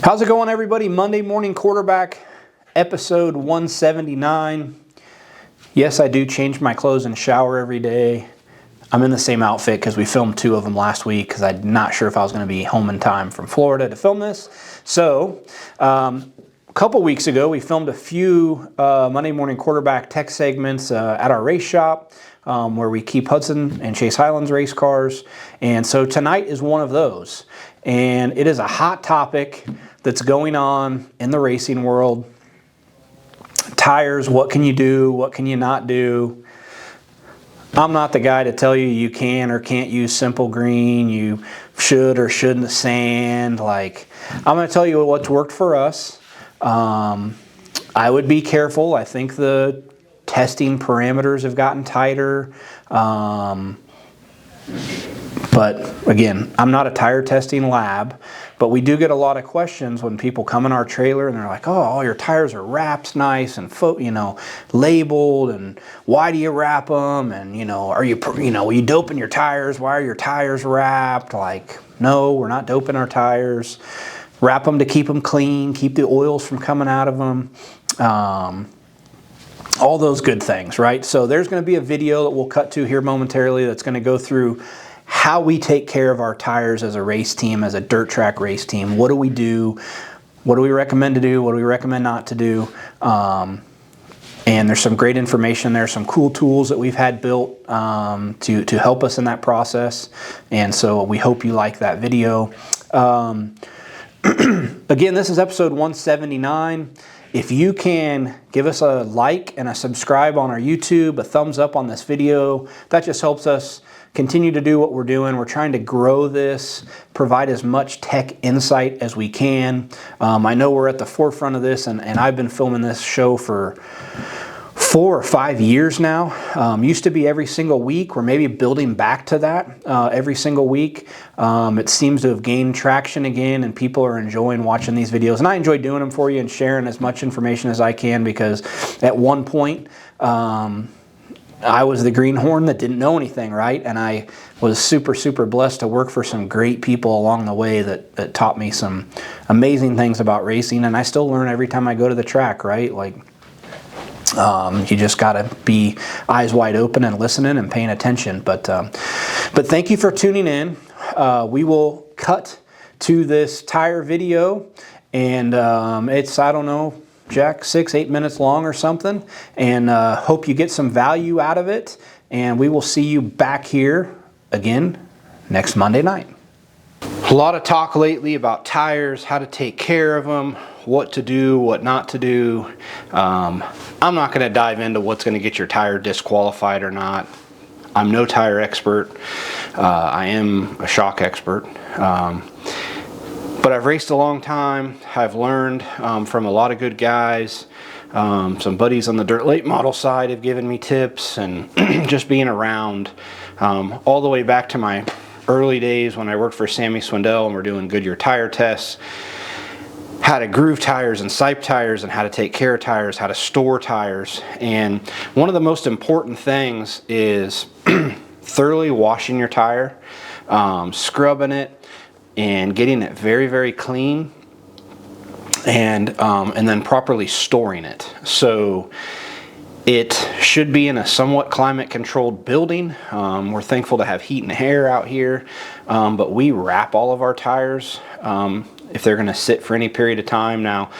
How's it going, everybody? Monday Morning Quarterback, episode 179. Yes, I do change my clothes and shower every day. I'm in the same outfit because we filmed 2 of them last week because I'm not sure if I was going to be home in time from Florida to film this. So, a couple weeks ago, we filmed a few Monday Morning Quarterback tech segments at our race shop where we keep Hudson and Chase Highlands race cars. And so tonight is one of those. And it is a hot topic that's going on in the racing world. Tires, what can you do? What can you not do? I'm not the guy to tell you you can or can't use simple green, you should or shouldn't sand. Like, I'm going to tell you what's worked for us. I would be careful. I think the testing parameters have gotten tighter. But again, I'm not a tire testing lab, but we do get a lot of questions when people come in our trailer and they're like, oh, all your tires are wrapped nice and labeled, and why do you wrap them? And are you doping your tires? Why are your tires wrapped? Like, no, we're not doping our tires. Wrap them to keep them clean, keep the oils from coming out of them. All those good things, right? So there's going to be a video that we'll cut to here momentarily that's going to go through how we take care of our tires as a race team, as a dirt track race team. What do we do? What do we recommend to do? What do we recommend not to do? And there's some great information there, some cool tools that we've had built to help us in that process. And so we hope you like that video. Again, this is episode 179. If you can give us a like and a subscribe on our YouTube, a thumbs up on this video, that just helps us continue to do what we're doing. We're trying to grow this, provide as much tech insight as we can. I know we're at the forefront of this, and I've been filming this show for 4 or 5 years now. Used to be every single week. We're maybe building back to that every single week. It seems to have gained traction again, and people are enjoying watching these videos. And I enjoy doing them for you and sharing as much information as I can, because at one point, I was the greenhorn that didn't know anything, right? And I was super, super blessed to work for some great people along the way that taught me some amazing things about racing. And I still learn every time I go to the track, right? Like, you just got to be eyes wide open and listening and paying attention. But thank you for tuning in. We will cut to this tire video, and it's, I don't know, Jack, 6-8 minutes long or something, and hope you get some value out of it. And we will see you back here again next Monday night. A lot of talk lately about tires, how to take care of them, what to do, what not to do. I'm not going to dive into what's going to get your tire disqualified or not. I'm no tire expert. I am a shock expert. But I've raced a long time. I've learned from a lot of good guys. Some buddies on the dirt late model side have given me tips, and just being around all the way back to my early days when I worked for Sammy Swindell and we're doing Goodyear tire tests, how to groove tires and sipe tires, and how to take care of tires, how to store tires. And one of the most important things is thoroughly washing your tire, scrubbing it, and getting it very, very clean, and then properly storing it. So it should be in a somewhat climate controlled building. We're thankful to have heat and air out here, but we wrap all of our tires if they're going to sit for any period of time. Now,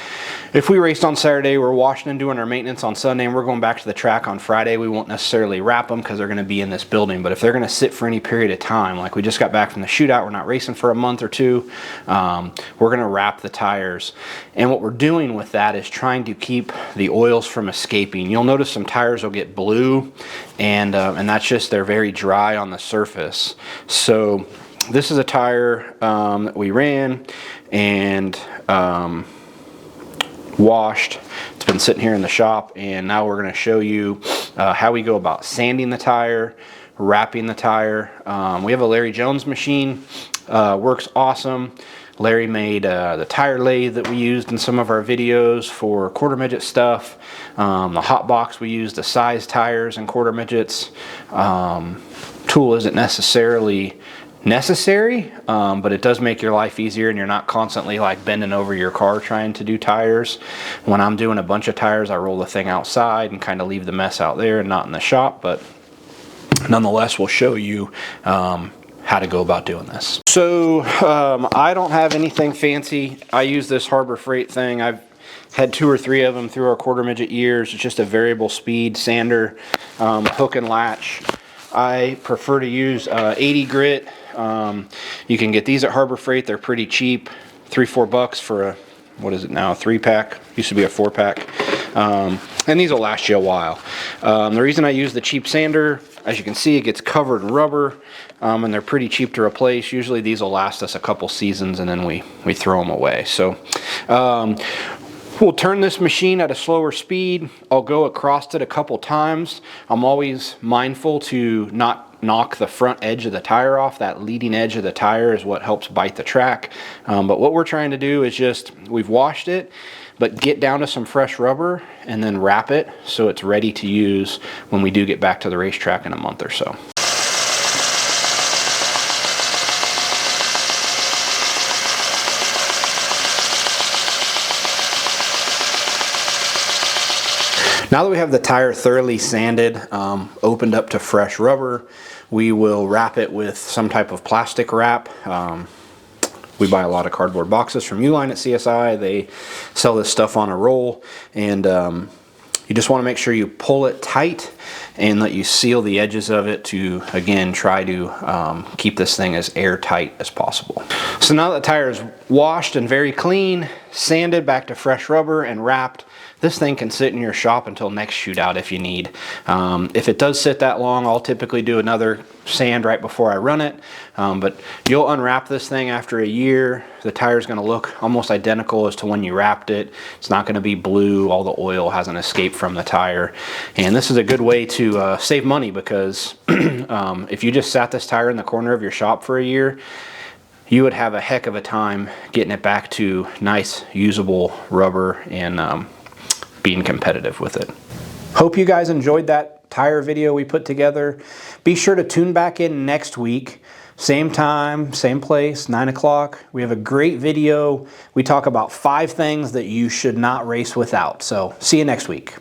if we raced on Saturday, we're washing and doing our maintenance on Sunday, and we're going back to the track on Friday, we won't necessarily wrap them because they're going to be in this building. But if they're going to sit for any period of time, like we just got back from the shootout, we're not racing for a month or two, we're going to wrap the tires. And what we're doing with that is trying to keep the oils from escaping. You'll notice some tires will get blue, and that's just they're very dry on the surface. So this is a tire that we ran and washed. It's been sitting here in the shop, and now we're going to show you how we go about sanding the tire, wrapping the tire. We have a Larry Jones machine, works awesome. Larry made the tire lathe that we used in some of our videos for quarter midget stuff. The hot box we use to size tires and quarter midgets. Tool isn't necessarily necessary, but it does make your life easier and you're not constantly like bending over your car trying to do tires. When I'm doing a bunch of tires, I roll the thing outside and kind of leave the mess out there and not in the shop, but nonetheless, we'll show you how to go about doing this. So I don't have anything fancy. I use this Harbor Freight thing. I've had 2 or 3 of them through our quarter midget years. It's just a variable speed sander, hook and latch. I prefer to use 80 grit. You can get these at Harbor Freight. They're pretty cheap, $3-4 for a, what is it now, a 3-pack. Used to be a 4-pack. And these will last you a while. The reason I use the cheap sander, as you can see, it gets covered in rubber, and they're pretty cheap to replace. Usually these will last us a couple seasons and then we throw them away. So we'll turn this machine at a slower speed. I'll go across it a couple times. I'm always mindful to not knock the front edge of the tire off. That leading edge of the tire is what helps bite the track. But what we're trying to do is just, we've washed it, but get down to some fresh rubber and then wrap it so it's ready to use when we do get back to the racetrack in a month or so. Now that we have the tire thoroughly sanded, opened up to fresh rubber, we will wrap it with some type of plastic wrap. We buy a lot of cardboard boxes from Uline at CSI. They sell this stuff on a roll, and you just want to make sure you pull it tight and that you seal the edges of it to, again, try to keep this thing as airtight as possible. So now that the tire is washed and very clean, sanded back to fresh rubber and wrapped, this thing can sit in your shop until next shootout if you need. If it does sit that long, I'll typically do another sand right before I run it. But you'll unwrap this thing after a year. The tire's going to look almost identical as to when you wrapped it. It's not going to be blue. All the oil hasn't escaped from the tire. And this is a good way to save money, because if you just sat this tire in the corner of your shop for a year, you would have a heck of a time getting it back to nice, usable rubber and being competitive with it. Hope you guys enjoyed that tire video we put together. Be sure to tune back in next week. Same time, same place, 9 o'clock. We have a great video. We talk about 5 things that you should not race without. So see you next week.